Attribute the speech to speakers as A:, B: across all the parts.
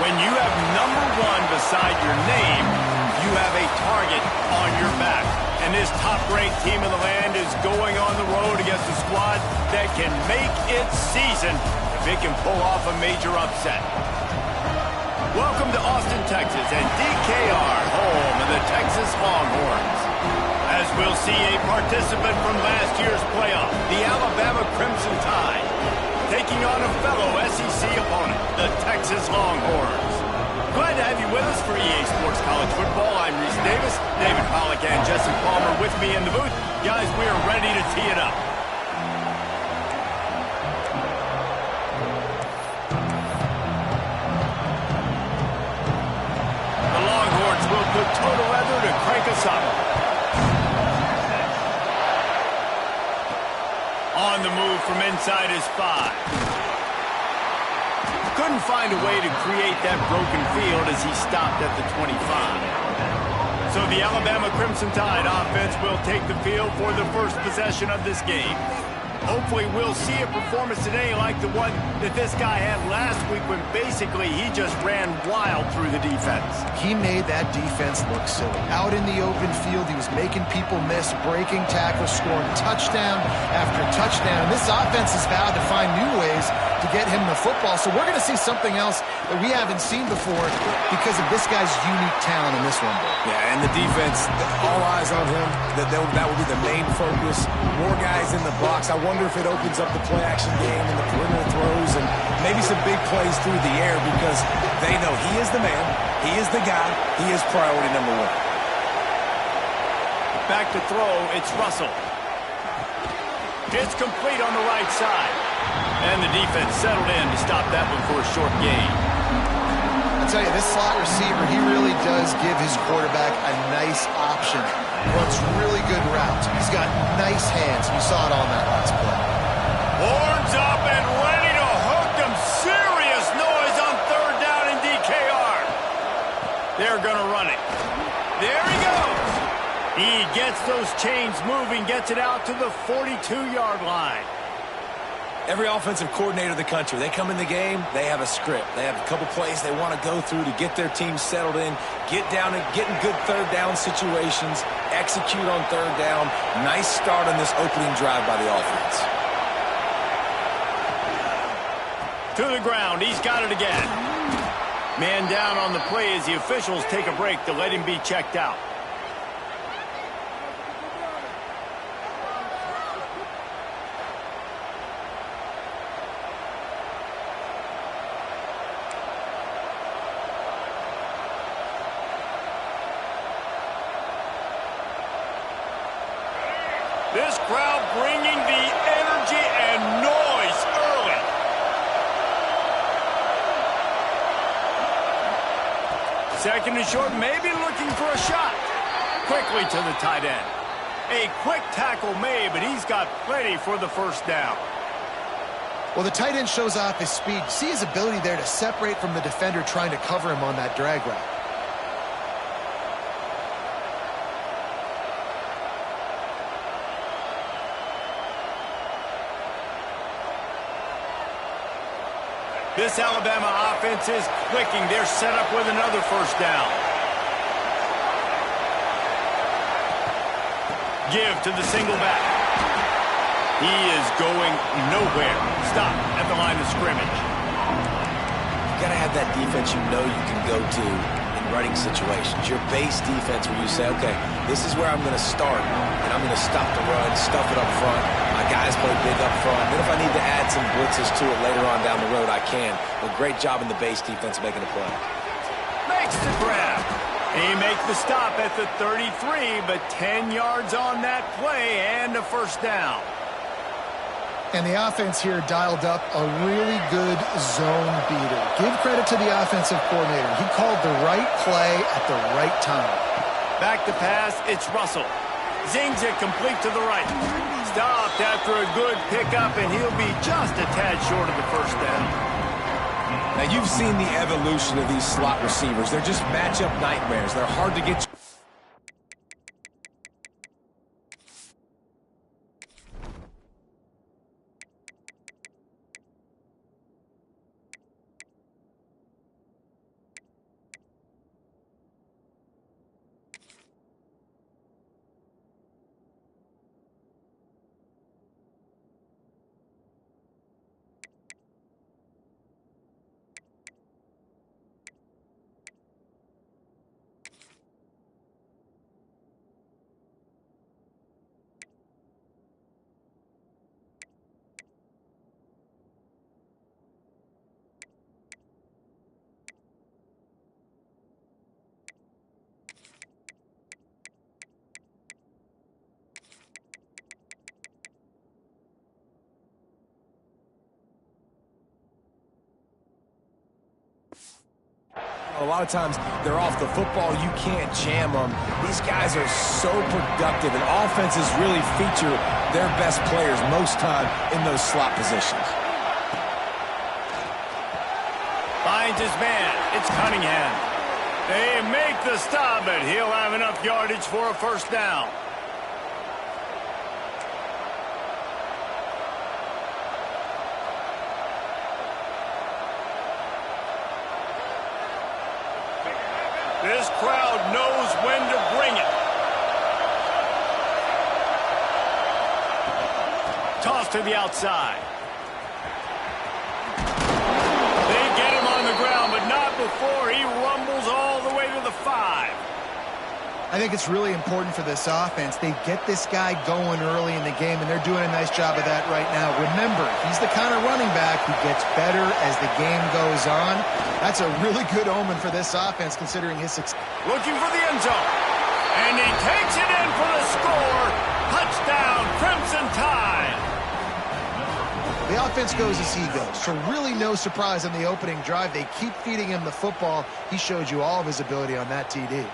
A: When you have number 1 beside your name, you have a target on your back. And this top-ranked team in the land is going on the road against a squad that can make its season if it can pull off a major upset. Welcome to Austin, Texas, and DKR, home of the Texas Longhorns. As we'll see a participant from last year's playoff, the Alabama Crimson Tide, taking on a fellow SEC opponent, the Texas Longhorns. Glad to have you with us for EA Sports College Football. I'm Reese Davis, David Pollack, and Jesse Palmer with me in the booth. Guys, we are ready to tee it up. The Longhorns will put total leather to crank us up. On the move from inside his 5. Couldn't find a way to create that broken field as he stopped at the 25. So the Alabama Crimson Tide offense will take the field for the first possession of this game. Hopefully we'll see a performance today like the one that this guy had last week when basically he just ran wild through the defense.
B: He made that defense look silly. Out in the open field, he was making people miss, breaking tackles, scoring touchdown after touchdown. This offense has vowed to find new ways to get him the football. So we're going to see something else that we haven't seen before because of this guy's unique talent in this one.
C: Yeah, and the defense, all eyes on him. That will be the main focus. More guys in the box. I wonder if it opens up the play-action game and the perimeter throws and maybe some big plays through the air because they know he is the man, he is the guy, he is priority number 1.
A: Back to throw, it's Russell. It's complete on the right side. And the defense settled in to stop that one for a short gain.
B: I tell you, this slot receiver, he really does give his quarterback a nice option. Runs really good routes. He's got nice hands. You saw it on that last play.
A: Horns up and ready to hook them. Serious noise on 3rd down in DKR. They're going to run it. There he goes. He gets those chains moving, gets it out to the 42-yard line.
C: Every offensive coordinator in the country, they come in the game, they have a script. They have a couple plays they want to go through to get their team settled in, get down and get in good 3rd down situations, execute on 3rd down. Nice start on this opening drive by the offense.
A: To the ground, he's got it again. Man down on the play as the officials take a break to let him be checked out. This crowd bringing the energy and noise early. Second and short, maybe looking for a shot. Quickly to the tight end. A quick tackle made, but he's got plenty for the first down.
B: Well, the tight end shows off his speed. See his ability there to separate from the defender trying to cover him on that drag route.
A: This Alabama offense is clicking. They're set up with another first down. Give to the single back. He is going nowhere. Stop at the line of scrimmage.
C: You got to have that defense you know you can go to in running situations. Your base defense where you say, okay, this is where I'm going to start, and I'm going to stop the run, stuff it up front. My guys play big up front. Then if I need to add some blitzes to it later on down the road, I can. But great job in the base defense making a play.
A: Makes the grab. He makes the stop at the 33, but 10 yards on that play and a first down.
B: And the offense here dialed up a really good zone beater. Give credit to the offensive coordinator. He called the right play at the right time.
A: Back to pass, it's Russell. Zings it complete to the right. Stopped after a good pickup, and he'll be just a tad short of the first down.
C: Now, you've seen the evolution of these slot receivers. They're just matchup nightmares. They're hard to get A lot of times they're off the football. You can't jam them. These guys are so productive, and offenses really feature their best players most time in those slot positions.
A: Finds his man. It's Cunningham. They make the stop, but he'll have enough yardage for a first down. This crowd knows when to bring it. Toss to the outside. They get him on the ground, but not before he rumbles all the way to the 5.
B: I think it's really important for this offense. They get this guy going early in the game, and they're doing a nice job of that right now. Remember, he's the kind of running back who gets better as the game goes on. That's a really good omen for this offense, considering his success.
A: Looking for the end zone. And he takes it in for the score. Touchdown, Crimson Tide.
B: The offense goes as he goes, so really no surprise on the opening drive. They keep feeding him the football. He showed you all of his ability on that TD.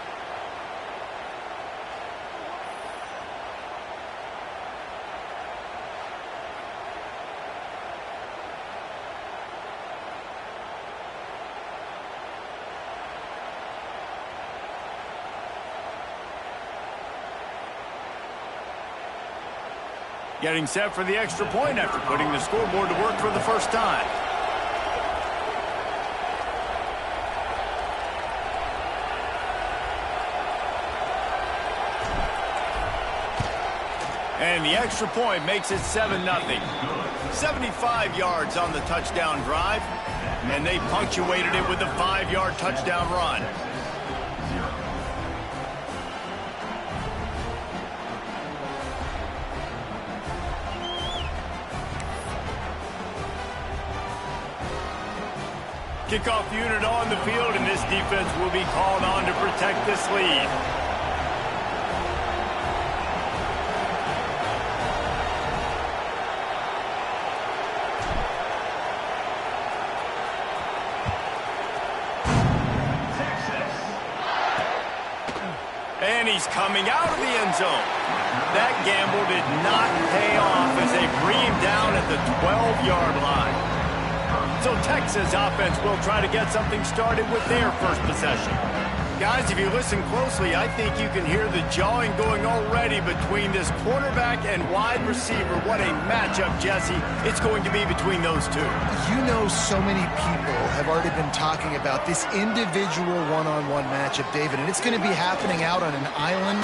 A: Getting set for the extra point after putting the scoreboard to work for the first time. And the extra point makes it 7-0. 75 yards on the touchdown drive, and they punctuated it with a 5-yard touchdown run. Kickoff unit on the field, and this defense will be called on to protect this lead. And he's coming out of the end zone. That gamble did not pay off as they bring him down at the 12-yard line. So Texas offense will try to get something started with their first possession. Guys, if you listen closely, I think you can hear the jawing going already between this quarterback and wide receiver. What a matchup, Jesse, it's going to be between those two.
B: You know, so many people have already been talking about this individual one-on-one matchup, David, and it's going to be happening out on an island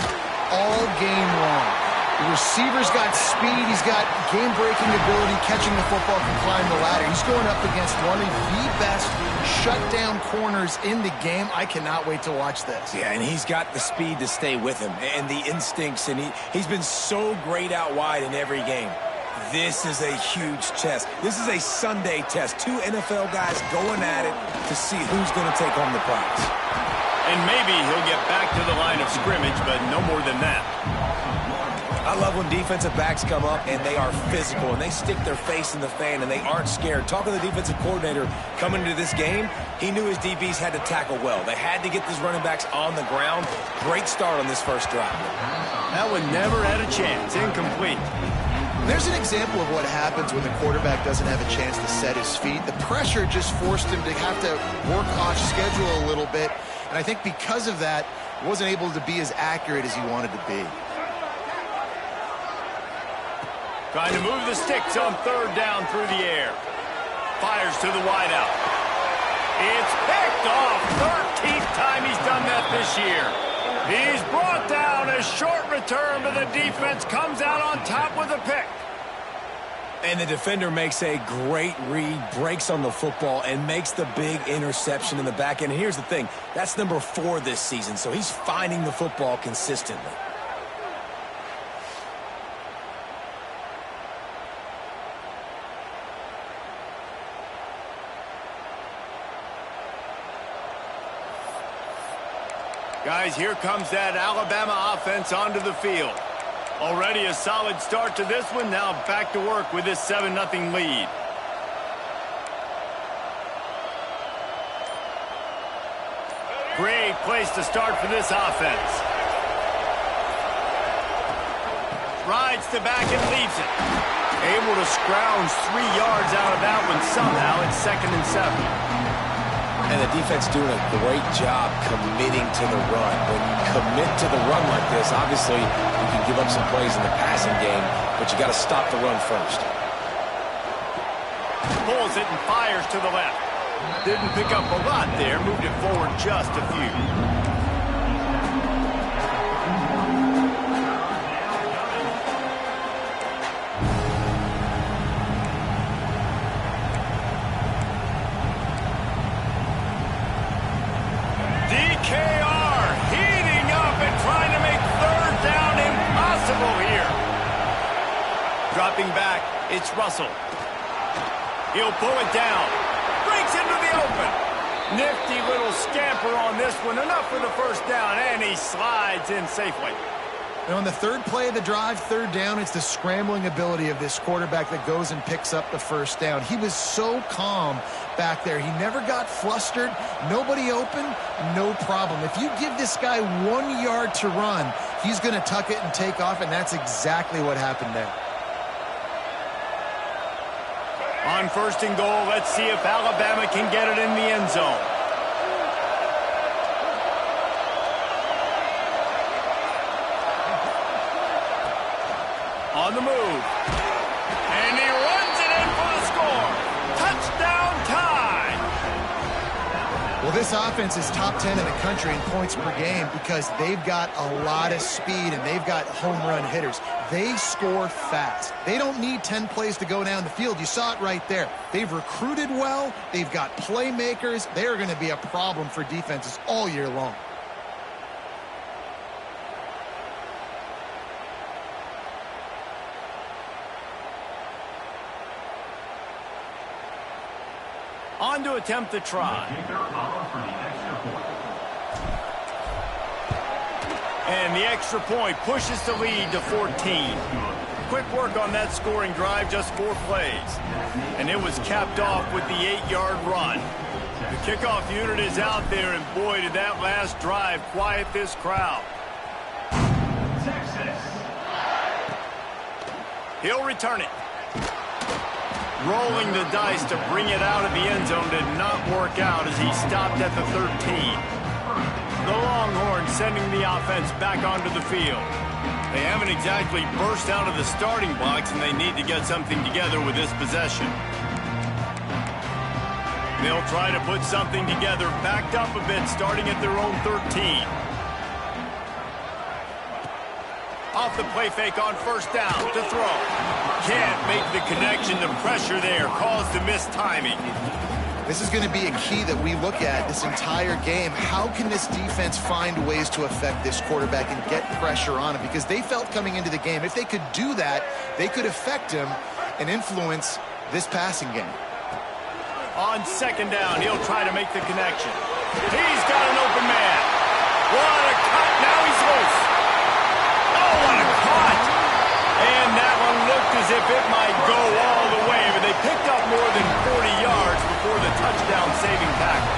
B: all game long. The receiver's got speed, he's got game-breaking ability, catching the football, can climb the ladder. He's going up against one of the best shutdown corners in the game. I cannot wait to watch this.
C: Yeah, and he's got the speed to stay with him and the instincts, and he's been so great out wide in every game. This is a huge test. This is a Sunday test. Two NFL guys going at it to see who's going to take home the prize.
A: And maybe he'll get back to the line of scrimmage, but no more than that.
C: I love when defensive backs come up and they are physical and they stick their face in the fan and they aren't scared. Talking to the defensive coordinator coming into this game, he knew his DBs had to tackle well. They had to get these running backs on the ground. Great start on this first drive.
A: That one never had a chance. Incomplete.
B: There's an example of what happens when the quarterback doesn't have a chance to set his feet. The pressure just forced him to have to work off schedule a little bit. And I think because of that, wasn't able to be as accurate as he wanted to be.
A: Trying to move the sticks on third down through the air. Fires to the wideout. It's picked off. 13th time he's done that this year. He's brought down. A short return, but the defense comes out on top with a pick.
C: And the defender makes a great read, breaks on the football, and makes the big interception in the back end. Here's the thing. That's number 4 this season, so he's finding the football consistently.
A: Guys, here comes that Alabama offense onto the field. Already a solid start to this one. Now back to work with this 7-0 lead. Great place to start for this offense. Rides to back and leaves it. Able to scrounge 3 yards out of that one somehow. It's 2nd and 7.
C: And the defense doing a great job committing to the run. When you commit to the run like this, obviously you can give up some plays in the passing game, but you got to stop the run first.
A: Pulls it and fires to the left. Didn't pick up a lot there. Moved it forward just a few. Dropping back, it's Russell. He'll pull it down. Breaks into the open. Nifty little scamper on this one. Enough for the first down, and he slides in safely.
B: And on the 3rd play of the drive, 3rd down, it's the scrambling ability of this quarterback that goes and picks up the first down. He was so calm back there. He never got flustered. Nobody open, no problem. If you give this guy 1 yard to run, he's going to tuck it and take off, and that's exactly what happened there.
A: On 1st and goal, let's see if Alabama can get it in the end zone. On the move. And he runs it in for the score. Touchdown time.
B: Well, this offense is top 10 in the country in points per game because they've got a lot of speed and they've got home run hitters. They score fast. They don't need 10 plays to go down the field. You saw it right there. They've recruited well. They've got playmakers. They are going to be a problem for defenses all year long.
A: On to attempt the try. And the extra point pushes the lead to 14. Quick work on that scoring drive, just 4 plays. And it was capped off with the 8-yard run. The kickoff unit is out there, and boy, did that last drive quiet this crowd. He'll return it. Rolling the dice to bring it out of the end zone did not work out as he stopped at the 13. The Longhorns sending the offense back onto the field. They haven't exactly burst out of the starting blocks, and they need to get something together with this possession. They'll try to put something together, backed up a bit, starting at their own 13. Off the play fake on 1st down to throw. Can't make the connection. The pressure there caused the missed timing.
B: This is going to be a key that we look at this entire game. How can this defense find ways to affect this quarterback and get pressure on him? Because they felt coming into the game, if they could do that, they could affect him and influence this passing game.
A: On 2nd down, he'll try to make the connection. He's got an open man. What a cut. Now he's loose. Oh, what a cut. And that one looked as if it might go all the way, but they picked up more than 40 yards before the touchdown-saving tackle.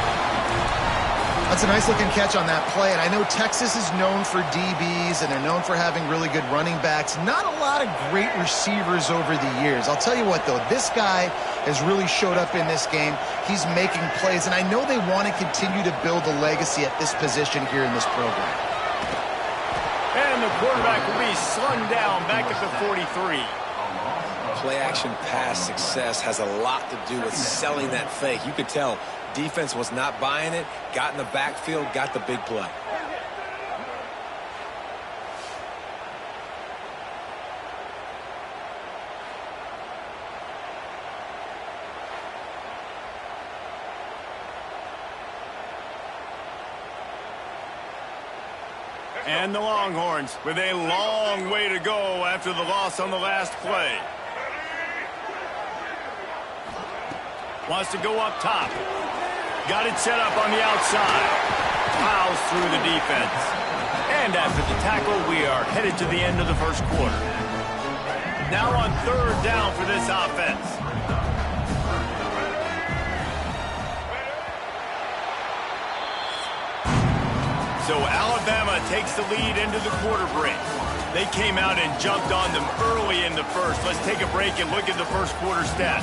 B: That's a nice-looking catch on that play, and I know Texas is known for DBs, and they're known for having really good running backs. Not a lot of great receivers over the years. I'll tell you what, though, this guy has really showed up in this game. He's making plays, and I know they want to continue to build a legacy at this position here in this program.
A: And the quarterback will be slung down back at the 43.
C: Play-action pass success has a lot to do with selling that fake. You could tell defense was not buying it, got in the backfield, got the big play.
A: And the Longhorns with a long way to go after the loss on the last play. Wants to go up top. Got it set up on the outside. Plows through the defense. And after the tackle, we are headed to the end of the 1st quarter. Now on 3rd down for this offense. So Alabama takes the lead into the quarter break. They came out and jumped on them early in the first. Let's take a break and look at the first quarter stats.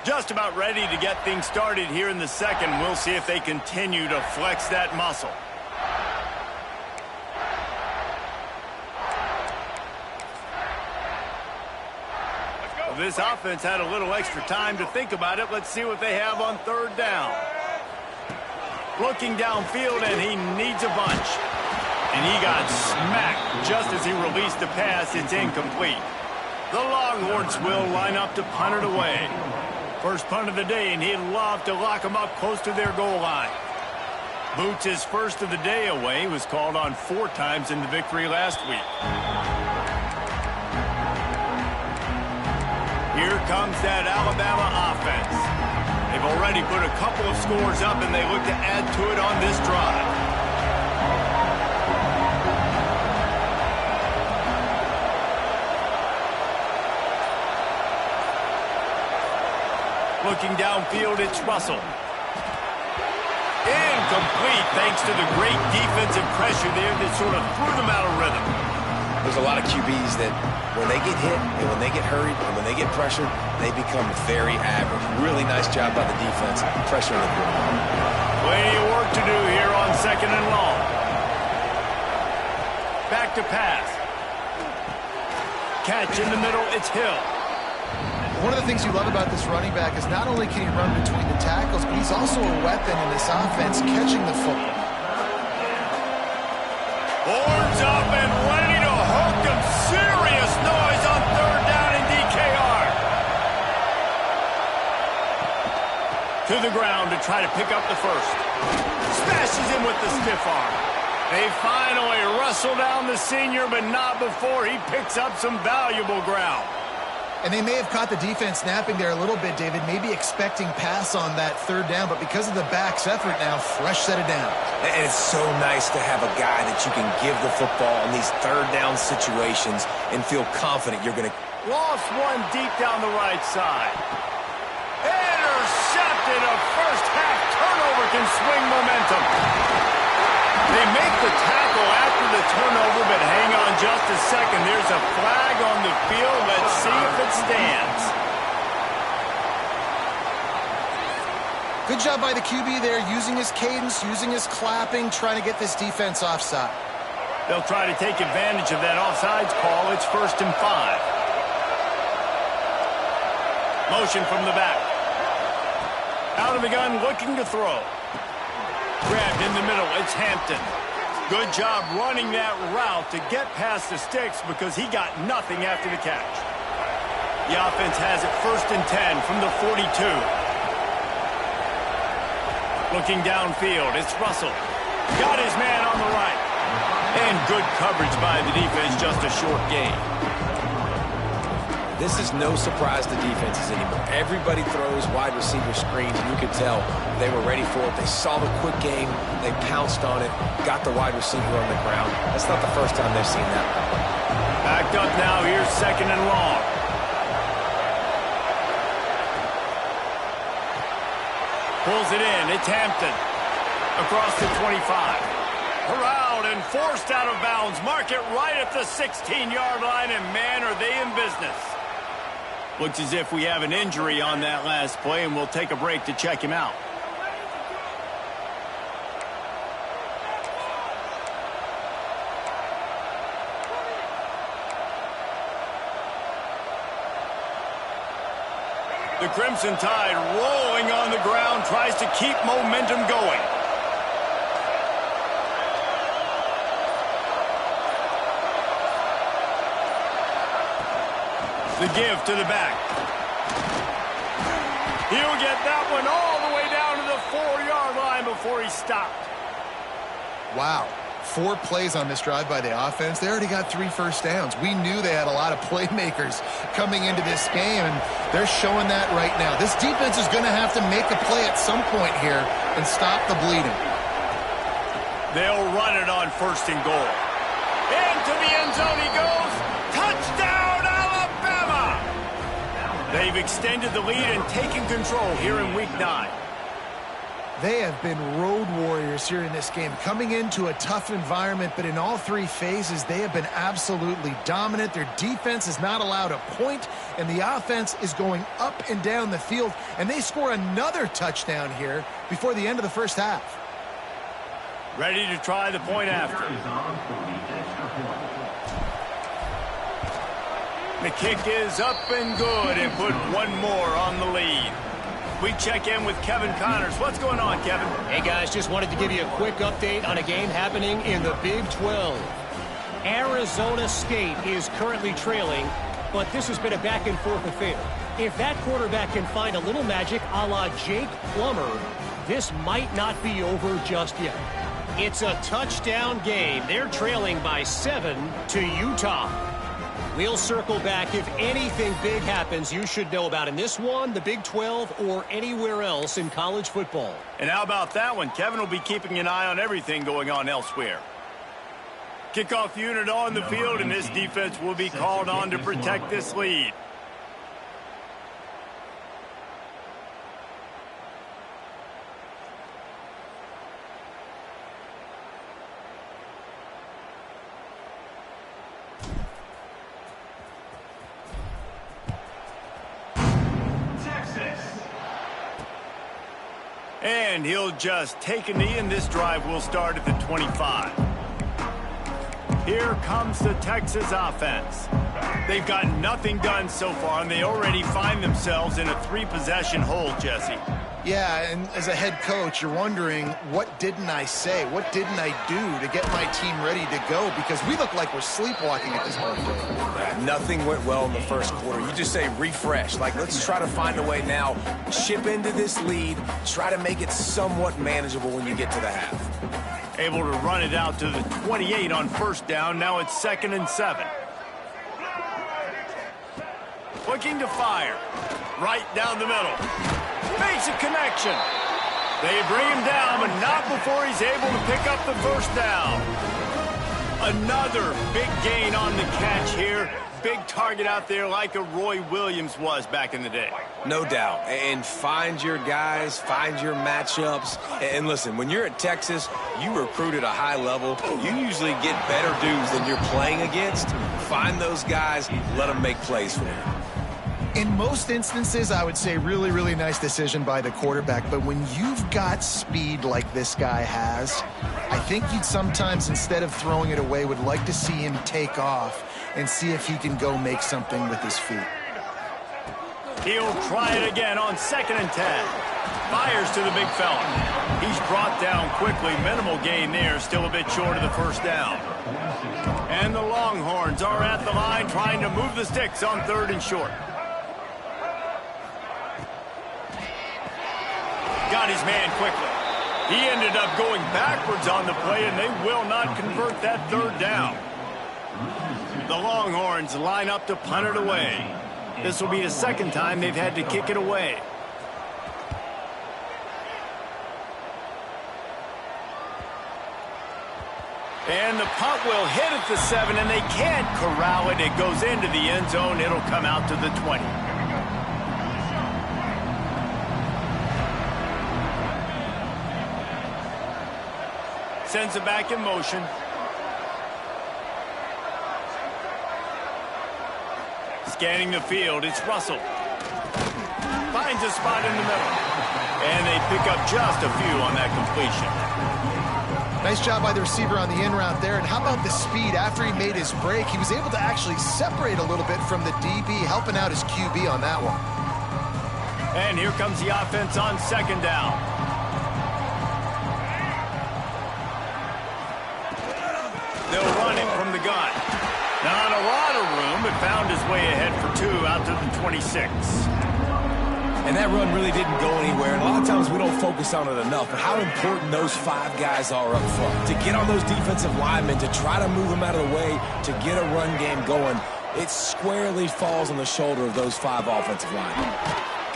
A: Just about ready to get things started here in the second. We'll see if they continue to flex that muscle. This offense had a little extra time to think about it. Let's see what they have on third down. Looking downfield, and he needs a bunch. And he got smacked just as he released the pass. It's incomplete. The Longhorns will line up to punt it away. First punt of the day, and he'd love to lock them up close to their goal line. Boots his first of the day away. He was called on 4 times in the victory last week. Here comes that Alabama offense. They've already put a couple of scores up, and they look to add to it on this drive. Looking downfield, it's Russell. Incomplete, thanks to the great defensive pressure there that sort of threw them out of rhythm.
C: There's a lot of QBs that when they get hit and when they get hurried and when they get pressured, they become very average. Really nice job by the defense pressuring the quarterback.
A: Plenty of work to do here on second and long. Back to pass. Catch in the middle, it's Hill.
B: One of the things you love about this running back is not only can he run between the tackles, but he's also a weapon in this offense catching the football.
A: Horns up and ready to hook them. Serious noise on third down in DKR. To the ground to try to pick up the first. Smashes him with the stiff arm. They finally wrestle down the senior, but not before he picks up some valuable ground.
B: And they may have caught the defense napping there a little bit, David, maybe expecting pass on that third down, but because of the back's effort now, fresh set it down.
C: And it's so nice to have a guy that you can give the football in these third down situations and feel confident you're going to...
A: Lost one deep down the right side. Intercepted. A first half turnover can swing momentum. They make the tackle after the turnover, but hang on just a second. There's a flag on the field. Let's see if it stands.
B: Good job by the QB there, using his cadence, using his clapping, trying to get this defense offside.
A: They'll try to take advantage of that offsides call. It's 1st and 5. Motion from the back. Out of the gun, looking to throw. Grabbed in the middle, it's Hampton. Good job running that route to get past the sticks because he got nothing after the catch. The offense has it 1st and 10 from the 42. Looking downfield, it's Russell. Got his man on the right. And good coverage by the defense, just a short gain.
C: This is no surprise to defenses anymore. Everybody throws wide receiver screens, and you could tell they were ready for it. They saw the quick game. They pounced on it, got the wide receiver on the ground. That's not the first time they've seen that.
A: Backed up now. Here's 2nd and long. Pulls it in. It's Hampton. Across the 25. Corralled and forced out of bounds. Mark it right at the 16-yard line, and man, are they in business. Looks as if we have an injury on that last play, and we'll take a break to check him out. The Crimson Tide rolling on the ground, tries to keep momentum going. The give to the back. He'll get that one all the way down to the 4-yard line before he stopped.
B: Wow. 4 plays on this drive by the offense. They already got 3 first downs. We knew they had a lot of playmakers coming into this game, and they're showing that right now. This defense is going to have to make a play at some point here and stop the bleeding.
A: They'll run it on 1st and goal. Into the end zone he goes. Touchdown, Alabama! They've extended the lead and taken control here in Week 9.
B: They have been road warriors here in this game, coming into a tough environment, but in all three phases, they have been absolutely dominant. Their defense is not allowed a point, and the offense is going up and down the field, and they score another touchdown here before the end of the first half.
A: Ready to try the point after. The kick is up and good, and put one more on the lead. We check in with Kevin Connors. What's going on, Kevin?
D: Hey, guys, just wanted to give you a quick update on a game happening in the Big 12. Arizona State is currently trailing, but this has been a back-and-forth affair. If that quarterback can find a little magic a la Jake Plummer, this might not be over just yet. It's a touchdown game. They're trailing by 7 to Utah. We'll circle back. If anything big happens, you should know about in this one, the Big 12, or anywhere else in college football.
A: And how about that one? Kevin will be keeping an eye on everything going on elsewhere. Kickoff unit on the field, and this defense will be called on to protect this lead. And he'll just take a knee, and this drive will start at the 25. Here comes the Texas offense. They've got nothing done so far, and they already find themselves in a 3-possession hole, Jesse.
B: Yeah, and as a head coach, you're wondering, what didn't I say? What didn't I do to get my team ready to go? Because we look like we're sleepwalking at this point.
C: Nothing went well in the first quarter. You just say refresh. Like, let's try to find a way now. Chip into this lead. Try to make it somewhat manageable when you get to the half.
A: Able to run it out to the 28 on first down. Now it's 2nd and 7. Looking to fire. Right down the middle. Makes a connection. They bring him down, but not before he's able to pick up the first down. Another big gain on the catch here. Big target out there like a Roy Williams was back in the day.
C: No doubt. And find your guys, find your matchups. And listen, when you're at Texas, you recruit at a high level. You usually get better dudes than you're playing against. Find those guys, let them make plays for you.
B: In most instances, I would say really, really nice decision by the quarterback. But when you've got speed like this guy has, I think you'd sometimes, instead of throwing it away, would like to see him take off and see if he can go make something with his feet.
A: He'll try it again on 2nd and 10. Fires to the big fella. He's brought down quickly. Minimal gain there. Still a bit short of the first down. And the Longhorns are at the line trying to move the sticks on 3rd and short. Got his man quickly. He ended up going backwards on the play, and they will not convert that 3rd down. The Longhorns line up to punt it away. This will be the 2nd time they've had to kick it away. And the punt will hit at the 7, and they can't corral it. It goes into the end zone. It'll come out to the 20. Sends it back in motion. Scanning the field, it's Russell. Finds a spot in the middle. And they pick up just a few on that completion.
B: Nice job by the receiver on the in route there. And how about the speed after he made his break? He was able to actually separate a little bit from the DB, helping out his QB on that one.
A: And here comes the offense on 2nd down. They'll run it from the gun. Not a lot of room, but found his way ahead for 2 out to the 26.
C: And that run really didn't go anywhere. And a lot of times we don't focus on it enough. But how important those 5 guys are up front. To get on those defensive linemen, to try to move them out of the way, to get a run game going, it squarely falls on the shoulder of those 5 offensive linemen.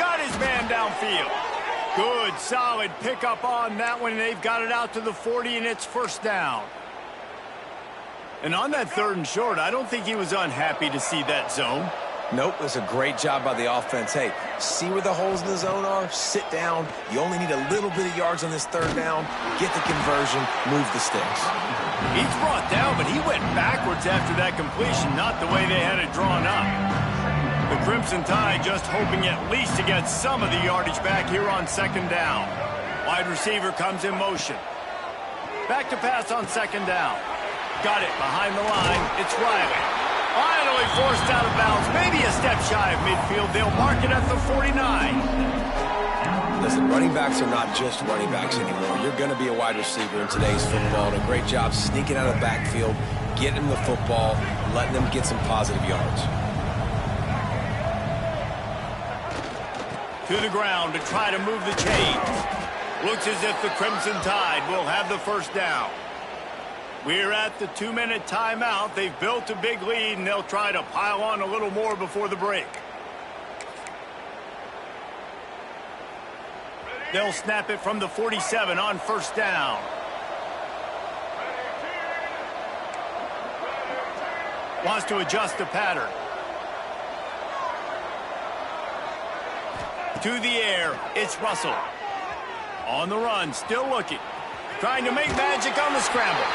A: Got his man downfield. Good, solid pickup on that one. They've got it out to the 40, and it's first down. And on that 3rd and short, I don't think he was unhappy to see that zone.
C: Nope, it's a great job by the offense. Hey, see where the holes in the zone are? Sit down. You only need a little bit of yards on this 3rd down. Get the conversion, move the sticks.
A: He's brought down, but he went backwards after that completion, not the way they had it drawn up. The Crimson Tide just hoping at least to get some of the yardage back here on 2nd down. Wide receiver comes in motion. Back to pass on 2nd down. Got it behind the line. It's Riley. Finally forced out of bounds. Maybe a step shy of midfield. They'll mark it at the 49.
C: Listen, running backs are not just running backs anymore. You're going to be a wide receiver in today's football. And a great job sneaking out of the backfield, getting them the football, letting them get some positive yards.
A: To the ground to try to move the chains. Looks as if the Crimson Tide will have the 1st down. We're at the 2-minute timeout. They've built a big lead, and they'll try to pile on a little more before the break. They'll snap it from the 47 on 1st down. Wants to adjust the pattern. To the air, it's Russell. On the run, still looking. Trying to make magic on the scramble.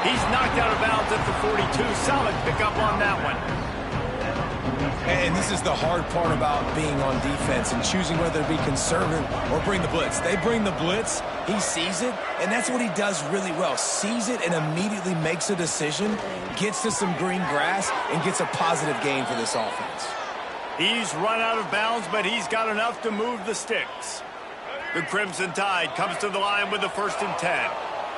A: He's knocked out of bounds at the 42. Solid pickup on that one.
C: And this is the hard part about being on defense and choosing whether to be conservative or bring the blitz. They bring the blitz, he sees it, and that's what he does really well. Sees it and immediately makes a decision, gets to some green grass, and gets a positive gain for this offense.
A: He's run out of bounds, but he's got enough to move the sticks. The Crimson Tide comes to the line with the 1st and 10.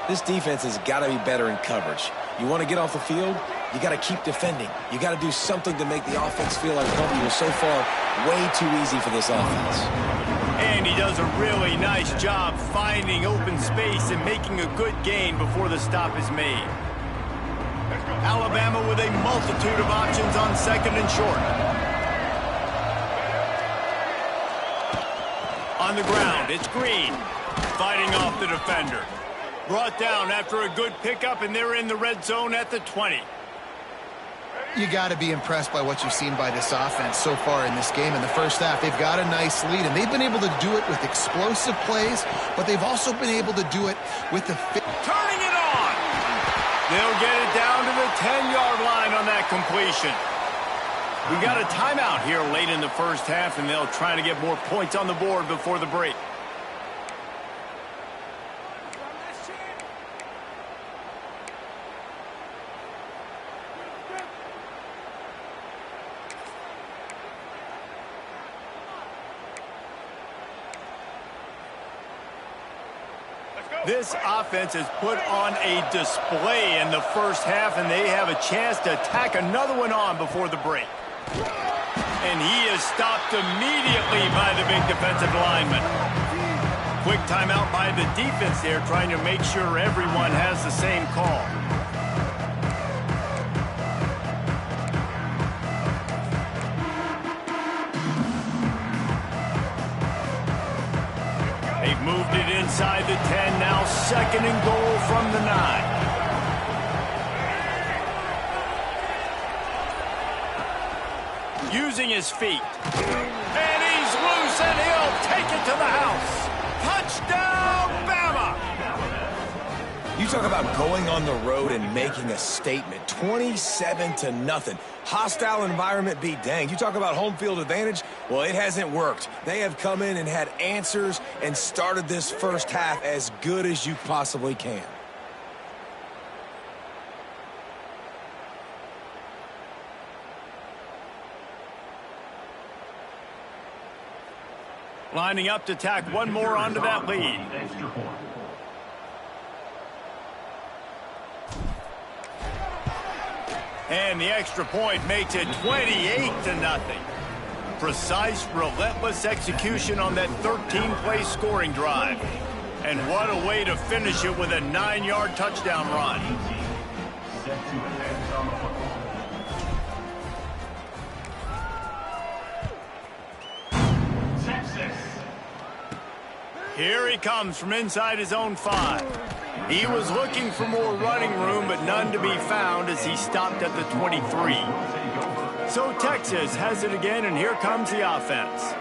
C: This defense has got to be better in coverage. You want to get off the field, you got to keep defending. You got to do something to make the offense feel uncomfortable. So far, way too easy for this offense.
A: And he does a really nice job finding open space and making a good gain before the stop is made. Alabama with a multitude of options on 2nd and short. On the ground, it's Green, fighting off the defender. Brought down after a good pickup, and they're in the red zone at the 20.
B: You got to be impressed by what you've seen by this offense so far in this game. In the 1st half, they've got a nice lead, and they've been able to do it with explosive plays, but they've also been able to do it with the...
A: Turning it on! They'll get it down to the 10-yard line on that completion. We got a timeout here late in the 1st half, and they'll try to get more points on the board before the break. This offense has put on a display in the 1st half, and they have a chance to tack another one on before the break. And he is stopped immediately by the big defensive lineman. Quick timeout by the defense there, trying to make sure everyone has the same call. They've moved it inside the 10, now 2nd and goal from the 9. Using his feet. And he's loose, and he'll take it to the house. Touchdown, Bama!
C: You talk about going on the road and making a statement. 27-0. Hostile environment be danged. You talk about home field advantage. Well, it hasn't worked. They have come in and had answers and started this 1st half as good as you possibly can.
A: Lining up to tack one more onto that lead. And the extra point makes it 28-0. Precise, relentless execution on that 13-play scoring drive. And what a way to finish it with a 9-yard touchdown run. Here he comes from inside his own 5. He was looking for more running room, but none to be found as he stopped at the 23. So Texas has it again, and here comes the offense.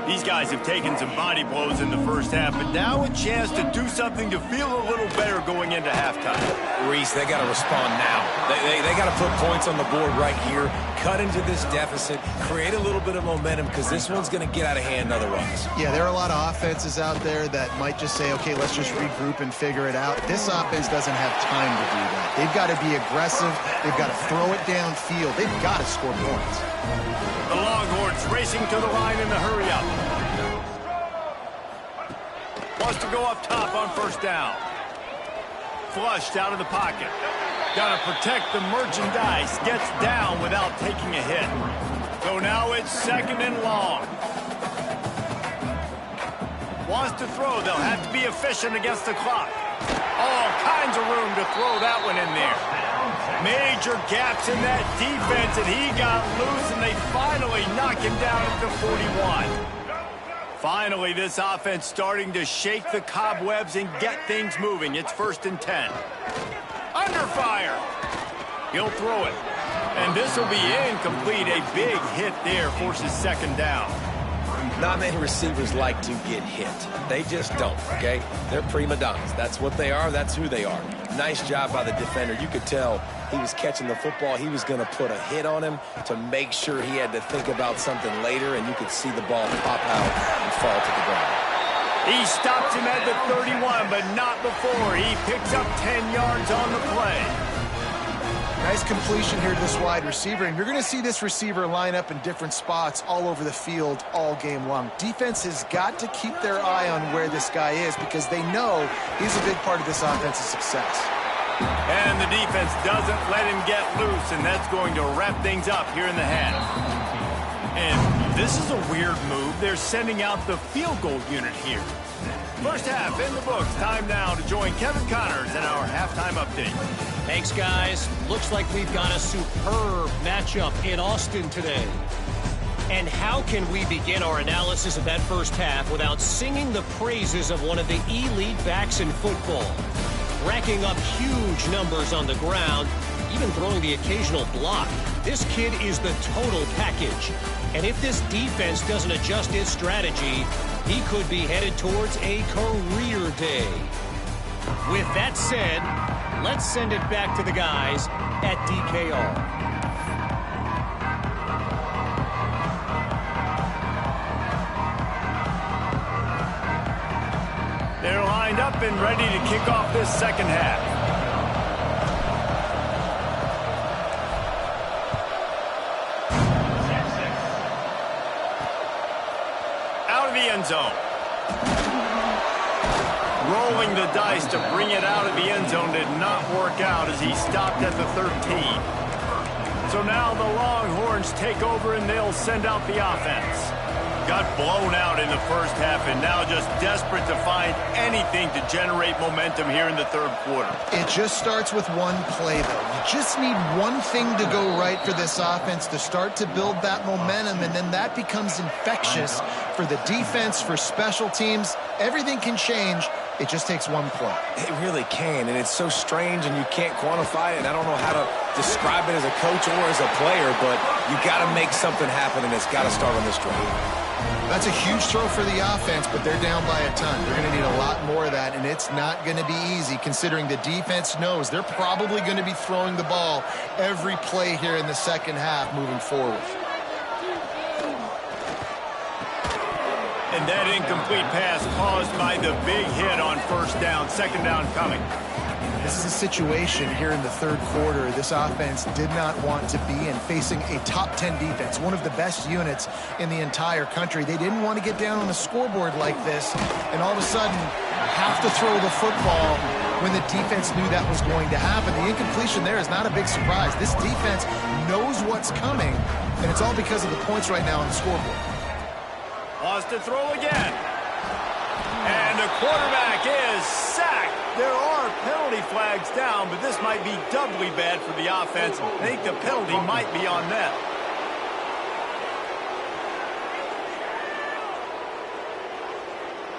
A: These guys have taken some body blows in the first half, but now a chance to do something to feel a little better going into halftime.
C: Reese, they got to respond now. They got to put points on the board right here, cut into this deficit, create a little bit of momentum, because this one's going to get out of hand otherwise.
B: Yeah, there are a lot of offenses out there that might just say, okay, let's just regroup and figure it out. This offense doesn't have time to do that. They've got to be aggressive. They've got to throw it downfield. They've got to score points.
A: The Longhorns racing to the line in the hurry-up. Wants to go up top on first down. Flushed out of the pocket. Got to protect the merchandise. Gets down without taking a hit. So now it's second and long. Wants to throw. They'll have to be efficient against the clock. All kinds of room to throw that one in there. Major gaps in that defense, and he got loose, and they finally knock him down at the 41. Finally, this offense starting to shake the cobwebs and get things moving. It's 1st and 10. Under fire. He'll throw it. And this will be incomplete. A big hit there forces second down.
C: Not many receivers like to get hit. They just don't, okay? They're prima donnas. That's what they are. That's who they are. Nice job by the defender. You could tell he was catching the football. He was going to put a hit on him to make sure he had to think about something later, and you could see the ball pop out and fall to the ground.
A: He stops him at the 31, but not before. He picks up 10 yards on the play.
B: Nice completion here to this wide receiver, and you're going to see this receiver line up in different spots all over the field all game long. Defense has got to keep their eye on where this guy is because they know he's a big part of this offense's success.
A: And the defense doesn't let him get loose, and that's going to wrap things up here in the half. And this is a weird move. They're sending out the field goal unit here. First half in the books. Time now to join Kevin Connors in our halftime update.
D: Thanks, guys. Looks like we've got a superb matchup in Austin today. And how can we begin our analysis of that first half without singing the praises of one of the elite backs in football? Racking up huge numbers on the ground, even throwing the occasional block. This kid is the total package. And if this defense doesn't adjust its strategy, he could be headed towards a career day. With that said, let's send it back to the guys at DKR.
A: They're lined up and ready to kick off this second half. Out of the end zone. Rolling the dice to bring it out of the end zone did not work out as he stopped at the 13. So now the Longhorns take over and they'll send out the offense. Got blown out in the first half and now just desperate to find anything to generate momentum here in the third quarter.
B: It just starts with one play, though. You just need one thing to go right for this offense to start to build that momentum, and then that becomes infectious for the defense, for special teams. Everything can change. It just takes one play.
C: It really can, and it's so strange, and you can't quantify it, and I don't know how to describe it as a coach or as a player, but you got to make something happen, and it's got to start on this drive.
B: That's a huge throw for the offense, but they're down by a ton. They're going to need a lot more of that, and it's not going to be easy considering the defense knows they're probably going to be throwing the ball every play here in the second half moving forward.
A: And that incomplete pass caused by the big hit on first down. Second down coming.
B: This is a situation here in the third quarter this offense did not want to be in, facing a top 10 defense, one of the best units in the entire country. They didn't want to get down on the scoreboard like this and all of a sudden have to throw the football when the defense knew that was going to happen. The incompletion there is not a big surprise. This defense knows what's coming, and it's all because of the points right now on the scoreboard.
A: Wants to throw again. And the quarterback is sacked. There are penalty flags down, but this might be doubly bad for the offense. I think the penalty might be on them.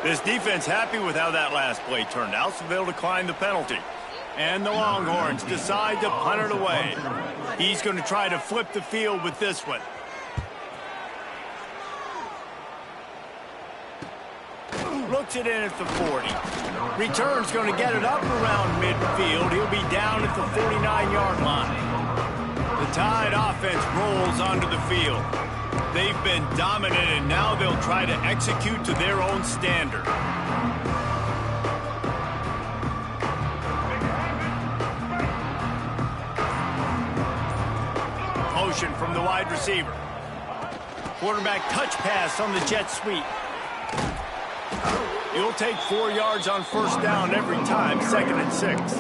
A: This defense happy with how that last play turned out, so they'll decline the penalty. And the Longhorns decide to punt it away. He's going to try to flip the field with this one. Looks it in at the 40. Return's going to get it up around midfield. He'll be down at the 49-yard line. The Tide offense rolls onto the field. They've been dominant, and now they'll try to execute to their own standard. Motion from the wide receiver. Quarterback touch pass on the jet sweep. You'll take 4 yards on first down every time, 2nd and 6.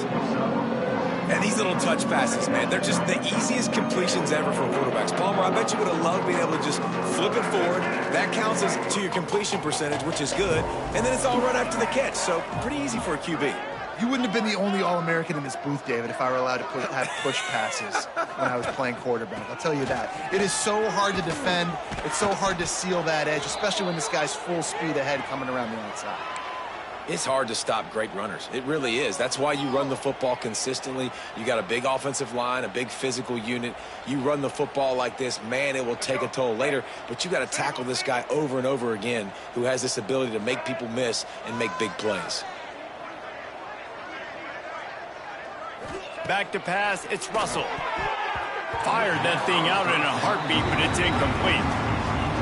C: And these little touch passes, man, they're just the easiest completions ever for quarterbacks. Palmer, I bet you would have loved being able to just flip it forward. That counts as to your completion percentage, which is good. And then it's all right after the catch, so pretty easy for a QB.
B: You wouldn't have been the only All-American in this booth, David, if I were allowed to have push passes when I was playing quarterback. I'll tell you that. It is so hard to defend. It's so hard to seal that edge, especially when this guy's full speed ahead coming around the outside.
C: It's hard to stop great runners. It really is. That's why you run the football consistently. You got a big offensive line, a big physical unit. You run the football like this, man, it will take a toll later. But you got to tackle this guy over and over again who has this ability to make people miss and make big plays.
A: Back to pass, it's Russell. Fired that thing out in a heartbeat, but it's incomplete.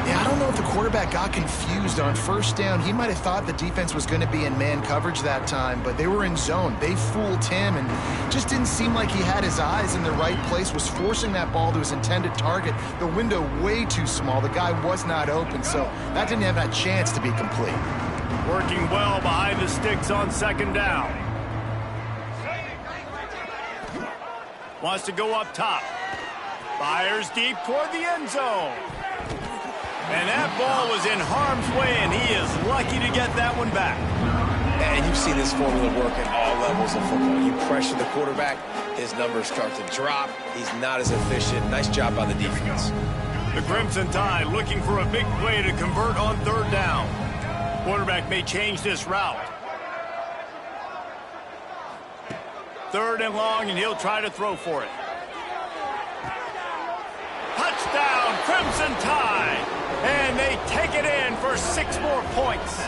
B: Yeah, I don't know if the quarterback got confused on first down. He might have thought the defense was going to be in man coverage that time, but they were in zone. They fooled him and just didn't seem like he had his eyes in the right place, was forcing that ball to his intended target. The window way too small. The guy was not open, so that didn't have that chance to be complete.
A: Working well behind the sticks on 2nd down. Wants to go up top. Fires deep toward the end zone. And that ball was in harm's way, and he is lucky to get that one back.
C: And you've seen this formula work at all levels of football. You pressure the quarterback, his numbers start to drop. He's not as efficient. Nice job by the defense.
A: The Crimson Tide looking for a big play to convert on 3rd down. Quarterback may change this route. 3rd and long, and he'll try to throw for it. Touchdown, Crimson Tide! And they take it in for 6 more points.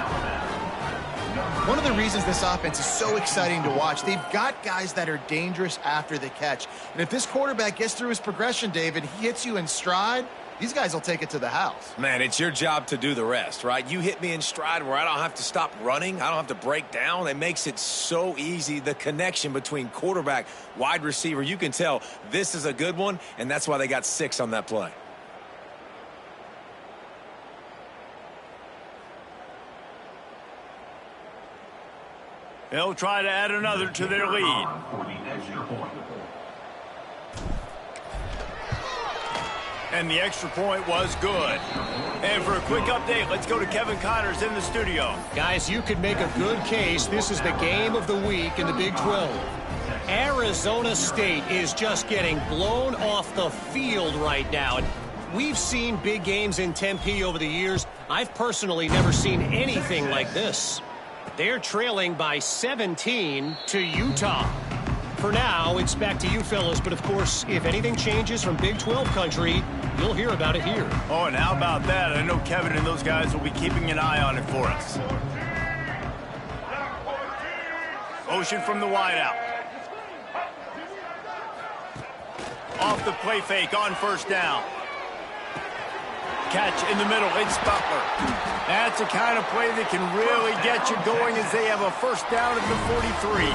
B: One of the reasons this offense is so exciting to watch, they've got guys that are dangerous after the catch. And if this quarterback gets through his progression, David, he hits you in stride, these guys will take it to the house.
C: Man, it's your job to do the rest, right? You hit me in stride where I don't have to stop running. I don't have to break down. It makes it so easy. The connection between quarterback, wide receiver, you can tell this is a good one, and that's why they got 6 on that play.
A: They'll try to add another to their lead. And the extra point was good. And for a quick update, let's go to Kevin Connors in the studio.
D: Guys, you could make a good case. This is the game of the week in the Big 12. Arizona State is just getting blown off the field right now. And we've seen big games in Tempe over the years. I've personally never seen anything like this. They're trailing by 17 to Utah. For now, it's back to you fellas, but of course, if anything changes from Big 12 country, you'll hear about it here.
A: Oh, and how about that? I know Kevin and those guys will be keeping an eye on it for us. Motion from the wideout. Off the play fake on 1st down. Catch in the middle, it's Butler. That's the kind of play that can really get you going as they have a 1st down at the 43.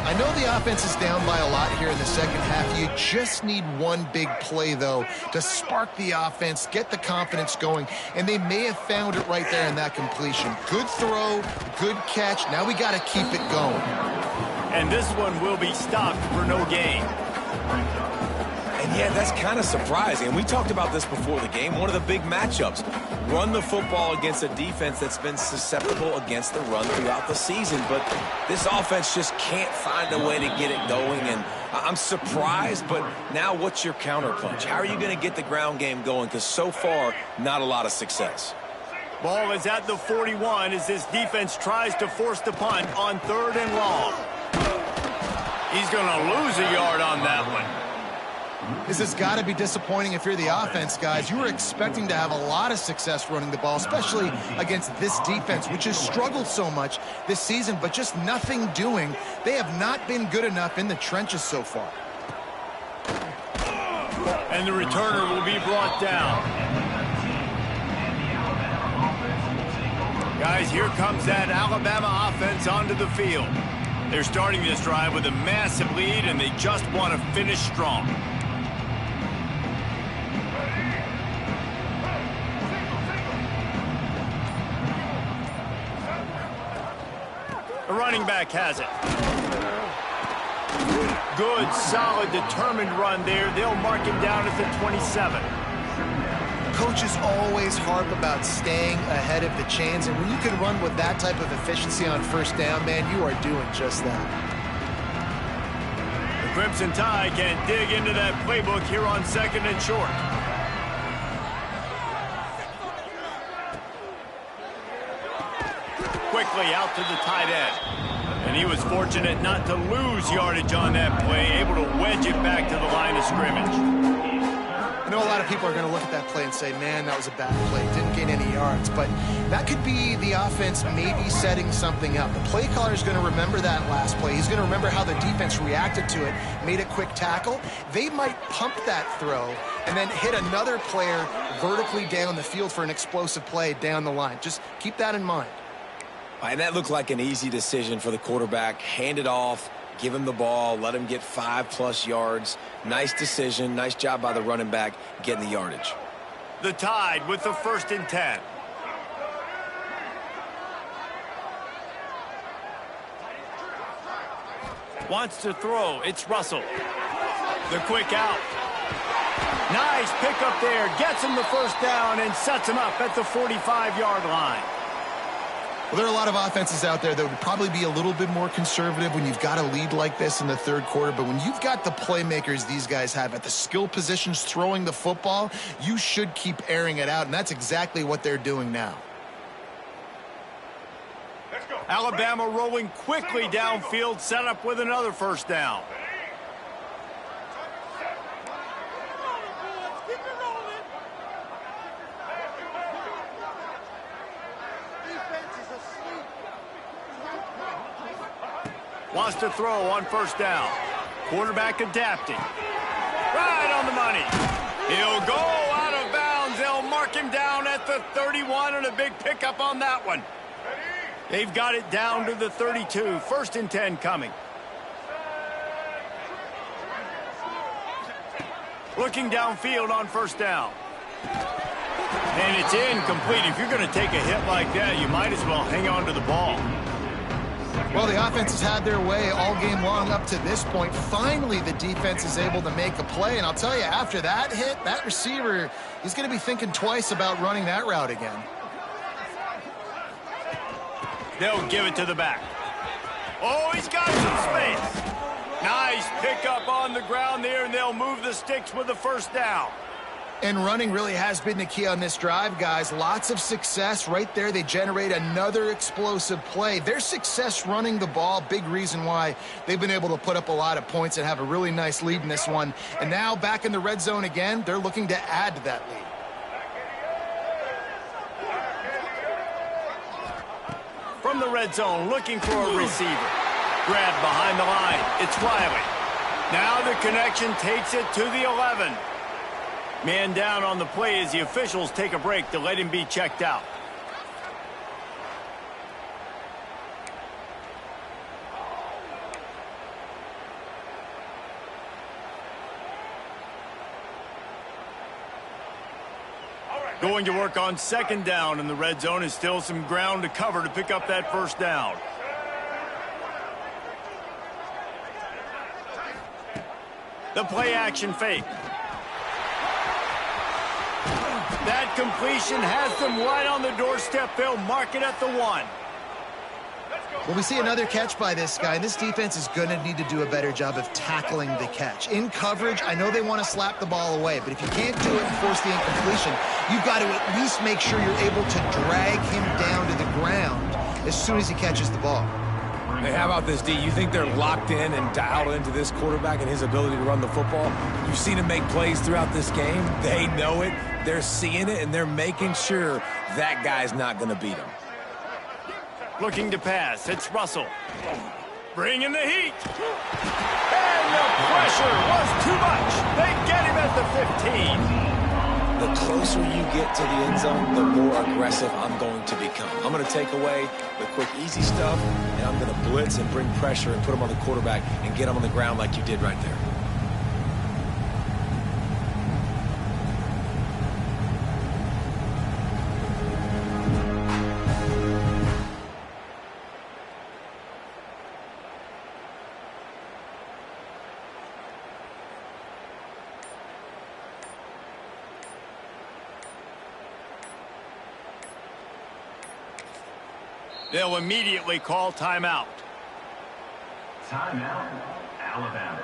B: I know the offense is down by a lot here in the 2nd half. You just need one big play, though, to spark the offense, get the confidence going, and they may have found it right there in that completion. Good throw, good catch. Now we got to keep it going.
A: And this one will be stopped for no gain.
C: And yeah, that's kind of surprising. We talked about this before the game. One of the big matchups. Run the football against a defense that's been susceptible against the run throughout the season. But this offense just can't find a way to get it going. And I'm surprised, but now what's your counterpunch? How are you going to get the ground game going? Because so far, not a lot of success.
A: Ball is at the 41 as this defense tries to force the punt on 3rd and long. He's going to lose a yard on that one.
B: This has got to be disappointing if you're the offense, guys. You were expecting to have a lot of success running the ball, especially against this defense, which has struggled so much this season, but just nothing doing. They have not been good enough in the trenches so far.
A: And the returner will be brought down. Guys, here comes that Alabama offense onto the field. They're starting this drive with a massive lead, and they just want to finish strong. The running back has it. Good, solid, determined run there. They'll mark him down at the 27.
B: Coaches always harp about staying ahead of the chains, and when you can run with that type of efficiency on 1st down, man, you are doing just that.
A: The Crimson Tide can dig into that playbook here on 2nd and short. Quickly out to the tight end. And he was fortunate not to lose yardage on that play, able to wedge it back to the line of scrimmage.
B: I know a lot of people are going to look at that play and say, man, that was a bad play. Didn't gain any yards. But that could be the offense maybe setting something up. The play caller is going to remember that last play. He's going to remember how the defense reacted to it, made a quick tackle. They might pump that throw and then hit another player vertically down the field for an explosive play down the line. Just keep that in mind.
C: And that looked like an easy decision for the quarterback. Hand it off. Give him the ball, let him get 5+ yards. Nice decision, nice job by the running back getting the yardage.
A: The Tide with the 1st and 10. Wants to throw, it's Russell. The quick out. Nice pickup there, gets him the 1st down and sets him up at the 45-yard line.
B: Well, there are a lot of offenses out there that would probably be a little bit more conservative when you've got a lead like this in the 3rd quarter. But when you've got the playmakers these guys have at the skill positions throwing the football, you should keep airing it out. And that's exactly what they're doing now.
A: Let's go. Alabama rolling quickly downfield, set up with another 1st down. Wants to throw on 1st down. Quarterback adapting. Right on the money. He'll go out of bounds. They'll mark him down at the 31 and a big pickup on that one. They've got it down to the 32. 1st and 10 coming. Looking downfield on 1st down. And it's incomplete. If you're going to take a hit like that, you might as well hang on to the ball.
B: Well, the offense has had their way all game long up to this point. Finally, the defense is able to make a play. And I'll tell you, after that hit, that receiver, he's going to be thinking twice about running that route again.
A: They'll give it to the back. Oh, he's got some space. Nice pickup on the ground there, and they'll move the sticks with the 1st down.
B: And running really has been the key on this drive, guys. Lots of success right there. They generate another explosive play. Their success running the ball, big reason why they've been able to put up a lot of points and have a really nice lead in this one. And now back in the red zone again, they're looking to add to that lead.
A: From the red zone, looking for a receiver. Grabbed behind the line. It's Riley. Now the connection takes it to the 11. Man down on the play as the officials take a break to let him be checked out. Going to work on 2nd down in the red zone, is still some ground to cover to pick up that 1st down. The play action fake. That completion has them right on the doorstep. They'll mark it at the 1.
B: Well, we see another catch by this guy, and this defense is going to need to do a better job of tackling the catch. In coverage, I know they want to slap the ball away, but if you can't do it and force the incompletion, you've got to at least make sure you're able to drag him down to the ground as soon as he catches the ball.
C: Hey, how about this, D? You think they're locked in and dialed into this quarterback and his ability to run the football? You've seen him make plays throughout this game. They know it. They're seeing it, and they're making sure that guy's not going to beat him.
A: Looking to pass. It's Russell. Bringing the heat. And the pressure was too much. They get him at the 15.
C: The closer you get to the end zone, the more aggressive I'm going to become. I'm going to take away the quick, easy stuff, and I'm going to blitz and bring pressure and put him on the quarterback and get him on the ground like you did right there.
A: They'll immediately call timeout.
E: Timeout, Alabama.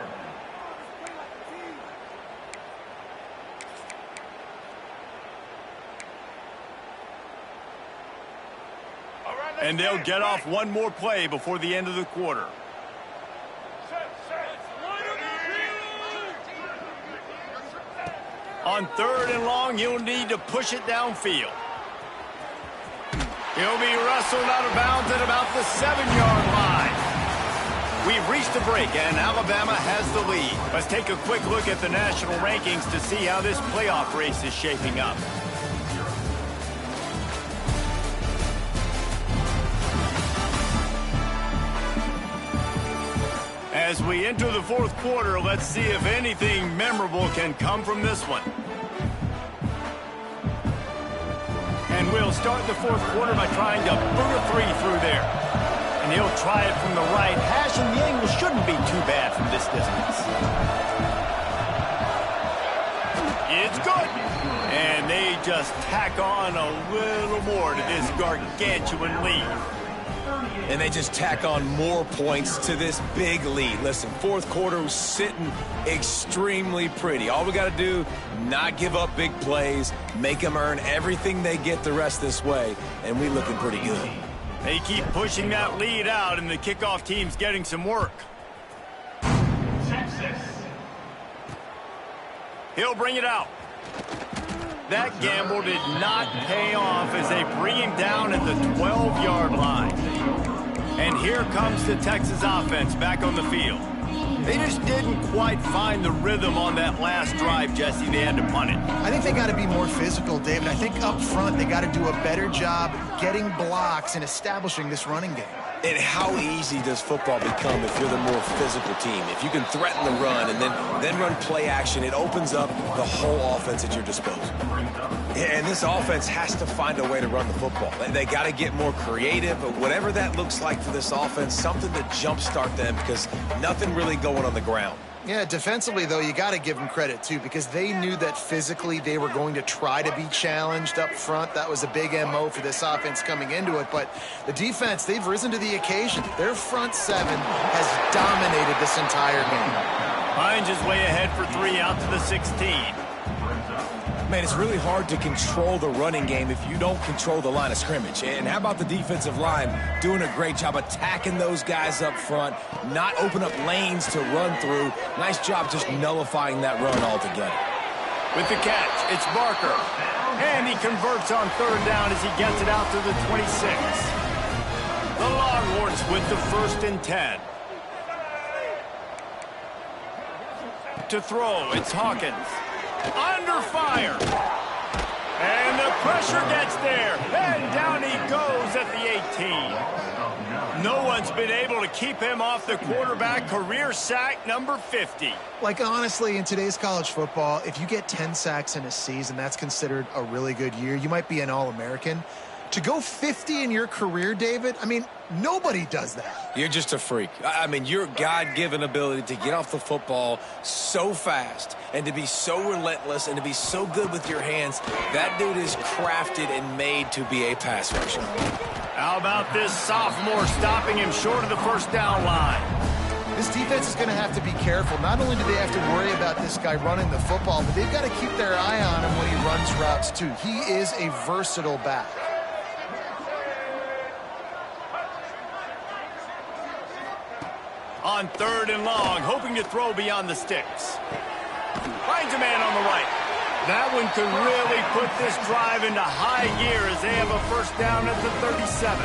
A: And they'll get off one more play before the end of the quarter. On 3rd and long, you'll need to push it downfield. He'll be wrestled out of bounds at about the 7-yard line. We've reached a break, and Alabama has the lead. Let's take a quick look at the national rankings to see how this playoff race is shaping up. As we enter the 4th quarter, let's see if anything memorable can come from this one. And we'll start the 4th quarter by trying to boot a 3 through there. And he'll try it from the right hash, and the angle shouldn't be too bad from this distance. It's good. And they just tack on a little more to this gargantuan lead.
C: And they just tack on more points to this big lead. Listen, 4th quarter was sitting extremely pretty. All we got to do, not give up big plays, make them earn everything they get the rest this way, and we looking pretty good.
A: They keep pushing that lead out, and the kickoff team's getting some work.
E: Texas.
A: He'll bring it out. That gamble did not pay off as they bring him down at the 12-yard line. And here comes the Texas offense back on the field. They just didn't quite find the rhythm on that last drive, Jesse. They had to punt it.
B: I think they got to be more physical, David. I think up front they got to do a better job getting blocks and establishing this running game.
C: And how easy does football become if you're the more physical team? If you can threaten the run and then run play action, it opens up the whole offense at your disposal. And this offense has to find a way to run the football. They got to get more creative, but whatever that looks like for this offense, something to jumpstart them because nothing really going on the ground.
B: Yeah, defensively, though, you got to give them credit, too, because they knew that physically they were going to try to be challenged up front. That was a big MO for this offense coming into it. But the defense, they've risen to the occasion. Their front 7 has dominated this entire game.
A: Hines is way ahead for 3 out to the 16.
C: Man, it's really hard to control the running game if you don't control the line of scrimmage. And how about the defensive line doing a great job attacking those guys up front, not open up lanes to run through. Nice job just nullifying that run altogether.
A: With the catch, it's Barker. And he converts on 3rd down as he gets it out to the 26. The Longhorns with the 1st and 10. To throw, it's Hawkins. Under fire. And the pressure gets there. And down he goes at the 18. No one's been able to keep him off the quarterback. Career sack number 50.
B: Like, honestly, in today's college football, if you get 10 sacks in a season, that's considered a really good year. You might be an All-American. To go 50 in your career, David, I mean, nobody does that.
C: You're just a freak. I mean, your God-given ability to get off the football so fast and to be so relentless and to be so good with your hands, that dude is crafted and made to be a pass rusher.
A: How about this sophomore stopping him short of the first down line?
B: This defense is going to have to be careful. Not only do they have to worry about this guy running the football, but they've got to keep their eye on him when he runs routes too. He is a versatile back.
A: On 3rd and long, hoping to throw beyond the sticks. Finds a man on the right. That one could really put this drive into high gear as they have a first down at the 37.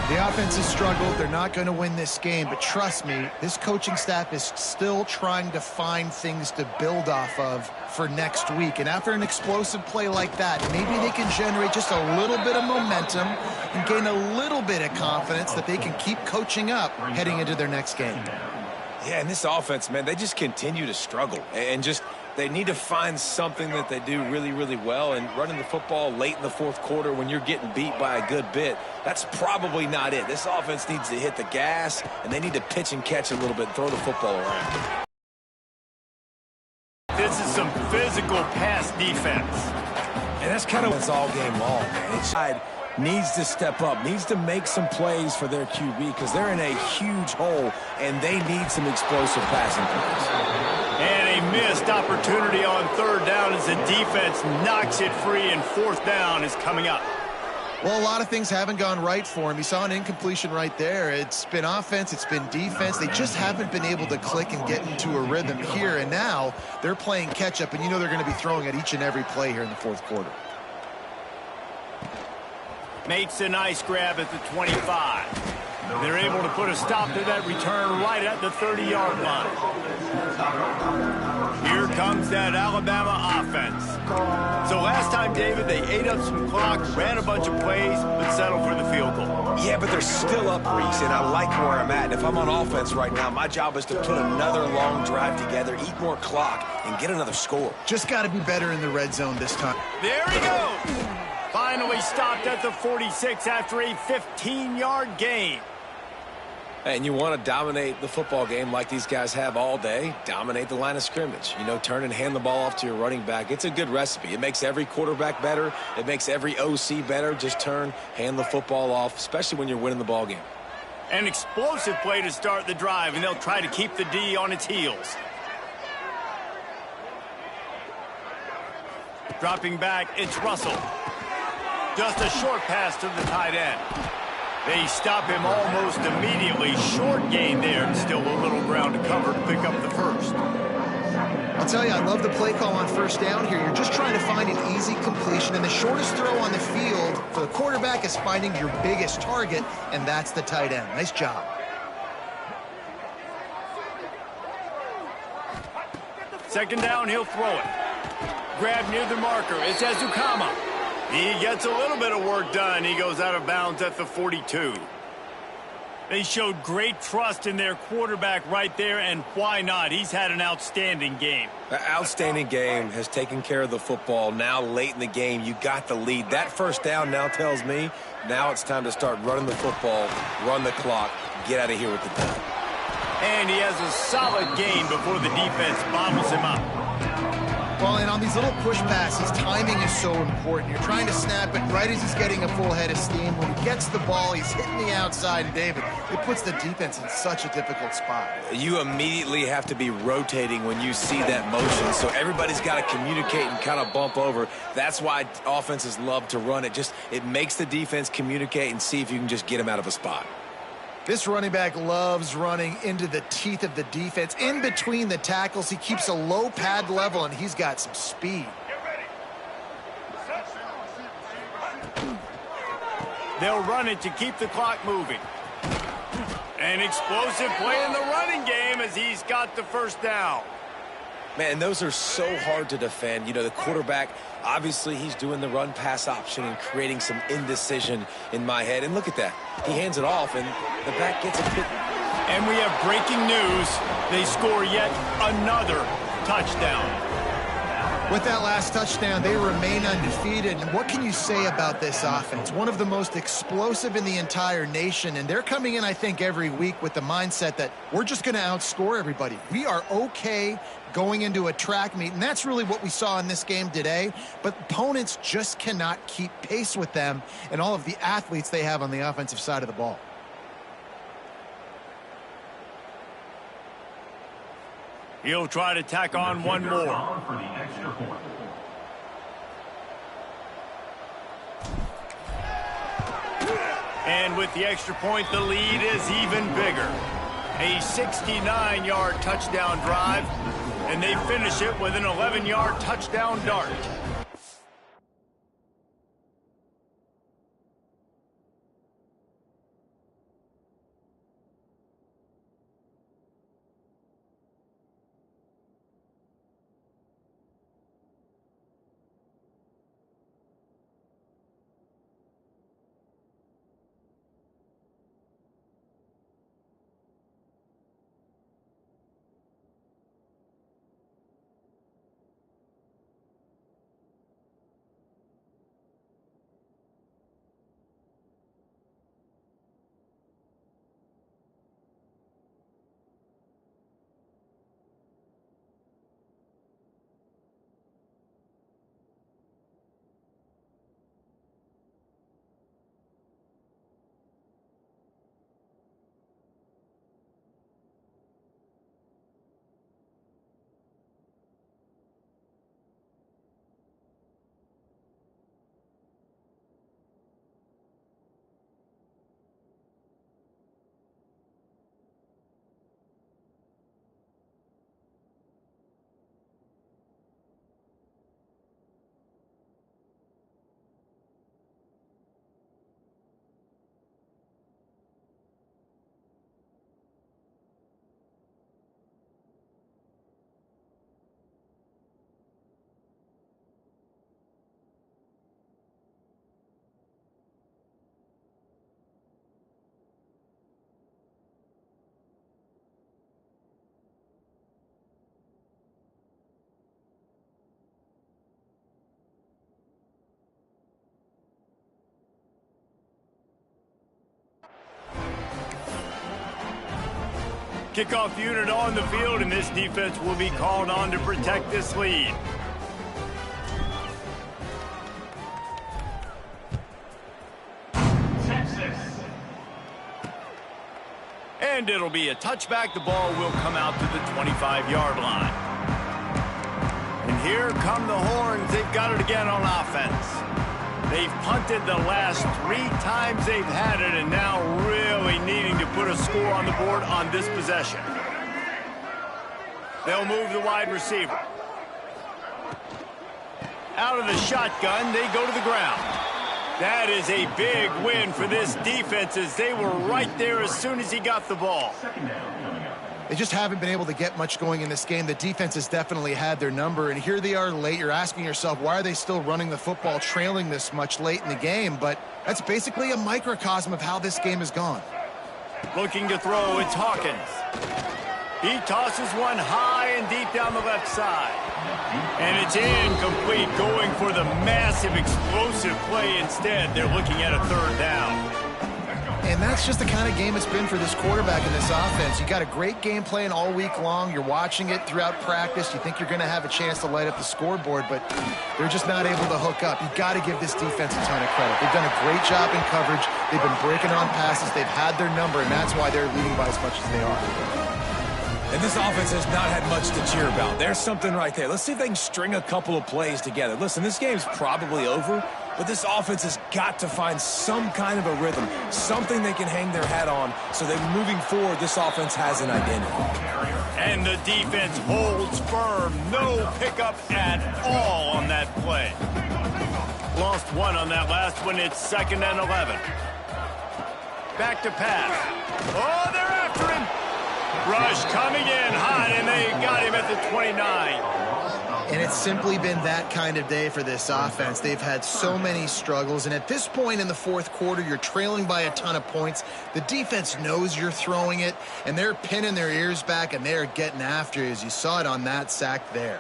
B: The offense has struggled. They're not going to win this game, but trust me, this coaching staff is still trying to find things to build off of for next week. And after an explosive play like that, maybe they can generate just a little bit of momentum and gain a little bit of confidence that they can keep coaching up heading into their next game.
C: Yeah, and this offense, man, they just continue to struggle. And just they need to find something that they do really, really well. And running the football late in the fourth quarter when you're getting beat by a good bit, that's probably not it. This offense needs to hit the gas, and they need to pitch and catch a little bit and throw the football around.
A: This is some physical pass defense.
C: And that's kind of what's all game long, man. Each side needs to step up, needs to make some plays for their QB because they're in a huge hole, and they need some explosive passing plays.
A: And a missed opportunity on 3rd down as the defense knocks it free, and 4th down is coming up.
B: Well, a lot of things haven't gone right for him. He saw an incompletion right there. It's been offense, it's been defense. They just haven't been able to click and get into a rhythm here. And now they're playing catch-up, and you know they're going to be throwing at each and every play here in the fourth quarter.
A: Makes a nice grab at the 25. They're able to put a stop to that return right at the 30-yard line. Here comes that Alabama offense. So last time, David, they ate up some clock, ran a bunch of plays, but settled for the field goal.
C: Yeah, but they're still up, Reese, and I like where I'm at. And if I'm on offense right now, my job is to put another long drive together, eat more clock, and get another score.
B: Just got to be better in the red zone this time.
A: There he goes. Finally stopped at the 46 after a 15-yard gain.
C: And you want to dominate the football game like these guys have all day, dominate the line of scrimmage. You know, turn and hand the ball off to your running back. It's a good recipe. It makes every quarterback better. It makes every OC better. Just turn, hand the football off, especially when you're winning the ball game.
A: An explosive play to start the drive, and they'll try to keep the D on its heels. Dropping back, it's Russell. Just a short pass to the tight end. They stop him almost immediately. Short gain there, and still a little ground to cover to pick up the first.
B: I'll tell you, I love the play call on 1st down here. You're just trying to find an easy completion, and the shortest throw on the field for the quarterback is finding your biggest target, and that's the tight end. Nice job.
A: Second down, he'll throw it. Grab near the marker. It's Ezukama. He gets a little bit of work done. He goes out of bounds at the 42. They showed great trust in their quarterback right there, and why not? He's had an outstanding game.
C: An outstanding game, has taken care of the football. Now late in the game, you got the lead. That first down now tells me now it's time to start running the football, run the clock, get out of here with the dime.
A: And he has a solid gain before the defense bottles him up.
B: Well, and on these little push passes, timing is so important. You're trying to snap it right as he's getting a full head of steam. When he gets the ball, he's hitting the outside, and David, it puts the defense in such a difficult spot.
C: You immediately have to be rotating when you see that motion, so everybody's got to communicate and kind of bump over. That's why offenses love to run it. It makes the defense communicate and see if you can just get him out of a spot.
B: This running back loves running into the teeth of the defense. In between the tackles, he keeps a low pad level, and he's got some speed.
A: They'll run it to keep the clock moving. An explosive play in the running game as he's got the first down.
C: Man, those are so hard to defend. You know, the quarterback, obviously he's doing the run-pass option and creating some indecision in my head. And look at that. He hands it off, and the back gets a pick.
A: And we have breaking news. They score yet another touchdown.
B: With that last touchdown, they remain undefeated. And what can you say about this offense? One of the most explosive in the entire nation. And they're coming in, I think, every week with the mindset that we're just going to outscore everybody. We are okay going into a track meet. And that's really what we saw in this game today. But opponents just cannot keep pace with them and all of the athletes they have on the offensive side of the ball.
A: He'll try to tack on one more. And with the extra point, the lead is even bigger. A 69-yard touchdown drive, and they finish it with an 11-yard touchdown dart. Kickoff unit on the field, and this defense will be called on to protect this lead. And it'll be a touchback. The ball will come out to the 25-yard line. And here come the horns. They've got it again on offense. They've punted the last 3 times they've had it, and now really needing to put a score on the board on this possession. They'll move the wide receiver. Out of the shotgun, they go to the ground. That is a big win for this defense, as they were right there as soon as he got the ball.
B: They just haven't been able to get much going in this game. The defense has definitely had their number, and here they are late. You're asking yourself, why are they still running the football, trailing this much late in the game? But that's basically a microcosm of how this game has gone.
A: Looking to throw, it's Hawkins. He tosses one high and deep down the left side. And it's incomplete, going for the massive, explosive play instead. They're looking at a 3rd down.
B: And that's just the kind of game it's been for this quarterback in this offense. You got a great game plan all week long. You're watching it throughout practice. You think you're going to have a chance to light up the scoreboard, but they're just not able to hook up. You've got to give this defense a ton of credit. They've done a great job in coverage. They've been breaking on passes. They've had their number, and that's why they're leading by as much as they are.
C: And this offense has not had much to cheer about. There's something right there. Let's see if they can string a couple of plays together. Listen, this game's probably over, but this offense has got to find some kind of a rhythm, something they can hang their hat on, so that moving forward, this offense has an identity.
A: And the defense holds firm. No pickup at all on that play. Lost one on that last one. It's 2nd and 11. Back to pass. Oh, they're after him. Rush coming in hot, and they got him at the 29.
B: And it's simply been that kind of day for this offense. They've had so many struggles, and at this point in the 4th quarter, you're trailing by a ton of points. The defense knows you're throwing it, and they're pinning their ears back, and they're getting after you, as you saw it on that sack there.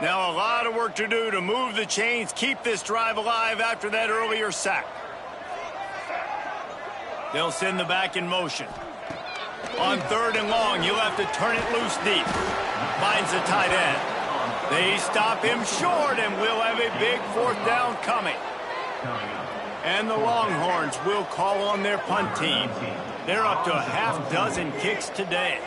A: Now a lot of work to do to move the chains, keep this drive alive after that earlier sack. They'll send the back in motion. On 3rd and long, you'll have to turn it loose deep. Finds the tight end. They stop him short, and we'll have a big 4th down coming. And the Longhorns will call on their punt team. They're up to a half-dozen kicks today.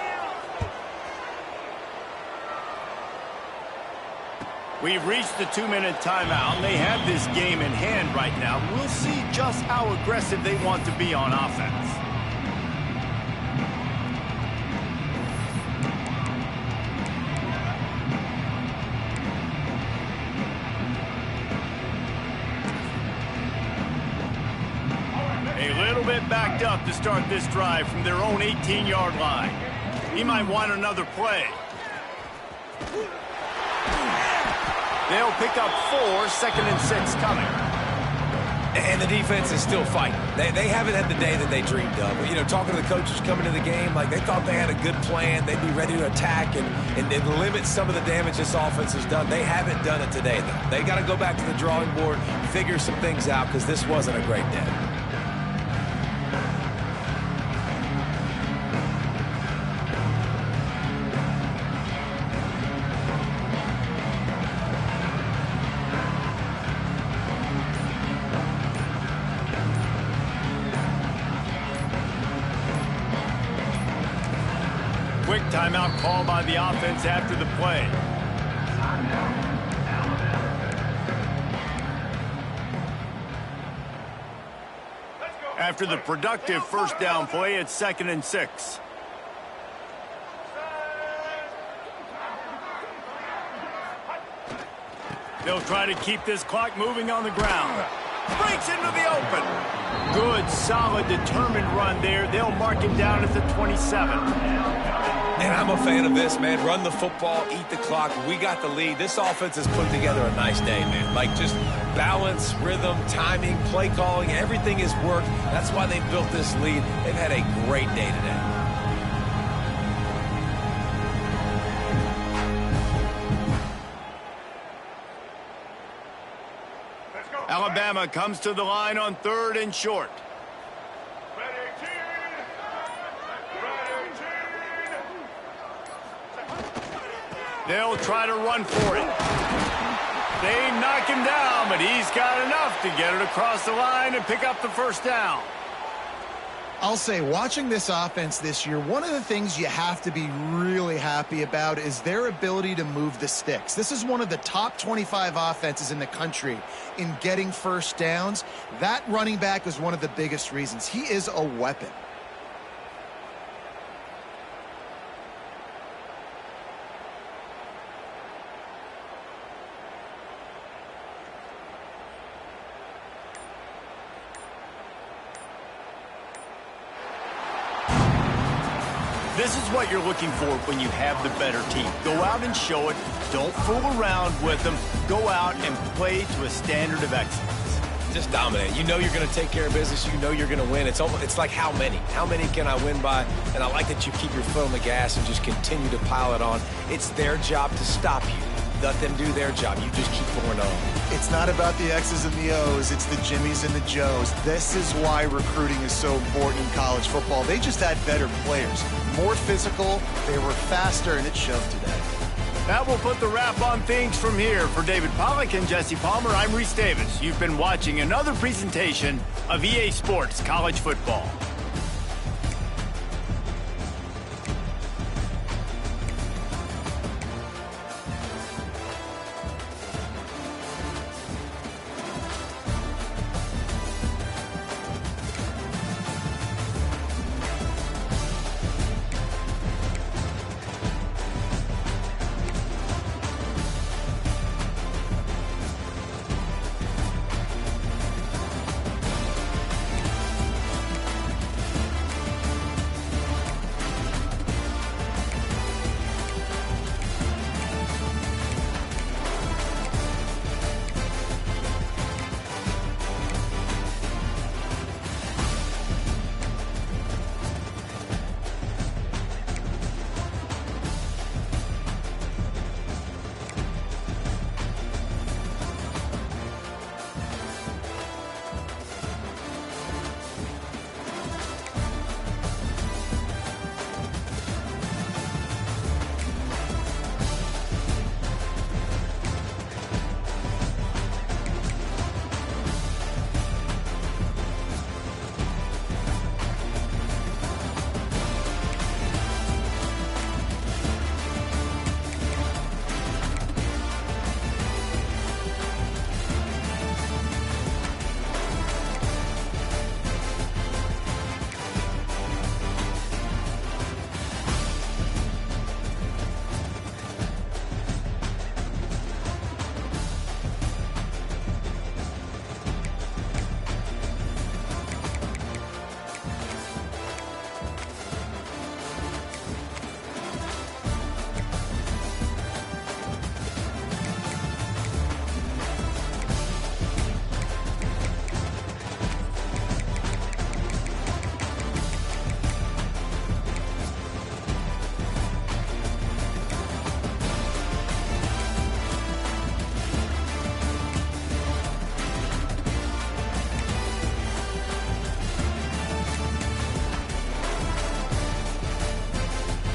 A: We've reached the 2-minute timeout. They have this game in hand right now. We'll see just how aggressive they want to be on offense. A little bit backed up to start this drive from their own 18-yard line. He might want another play. They'll pick up 4, 2nd and 6 coming.
C: And the defense is still fighting. They haven't had the day that they dreamed of. You know, talking to the coaches coming to the game, like they thought they had a good plan. They'd be ready to attack and limit some of the damage this offense has done. They haven't done it today, though. They got to go back to the drawing board, figure some things out, because this wasn't a great day.
A: Quick timeout call by the offense after the play. After the productive 1st down play, it's 2nd and 6. They'll try to keep this clock moving on the ground. Breaks into the open. Good, solid, determined run there. They'll mark him down at the 27.
C: And I'm a fan of this, man. Run the football, eat the clock. We got the lead. This offense has put together a nice day, man. Like just balance, rhythm, timing, play calling, everything has worked. That's why they built this lead. They've had a great day today.
A: Alabama comes to the line on 3rd and short. They'll try to run for it. They knock him down, but he's got enough to get it across the line and pick up the 1st down.
B: I'll say, watching this offense this year, one of the things you have to be really happy about is their ability to move the sticks. This is one of the top 25 offenses in the country in getting 1st downs. That running back is one of the biggest reasons. He is a weapon.
A: This is what you're looking for when you have the better team. Go out and show it. Don't fool around with them. Go out and play to a standard of excellence.
C: Just dominate. You know you're going to take care of business. You know you're going to win. It's like how many? How many can I win by? And I like that you keep your foot on the gas and just continue to pile it on. It's their job to stop you. Let them do their job. You just keep going on.
B: It's not about the X's and the O's. It's the Jimmies and the Joes. This is why recruiting is so important in college football. They just had better players. More physical, they were faster, and it showed today.
A: That will put the wrap on things from here. For David Pollack and Jesse Palmer, I'm Reese Davis. You've been watching another presentation of EA Sports College Football.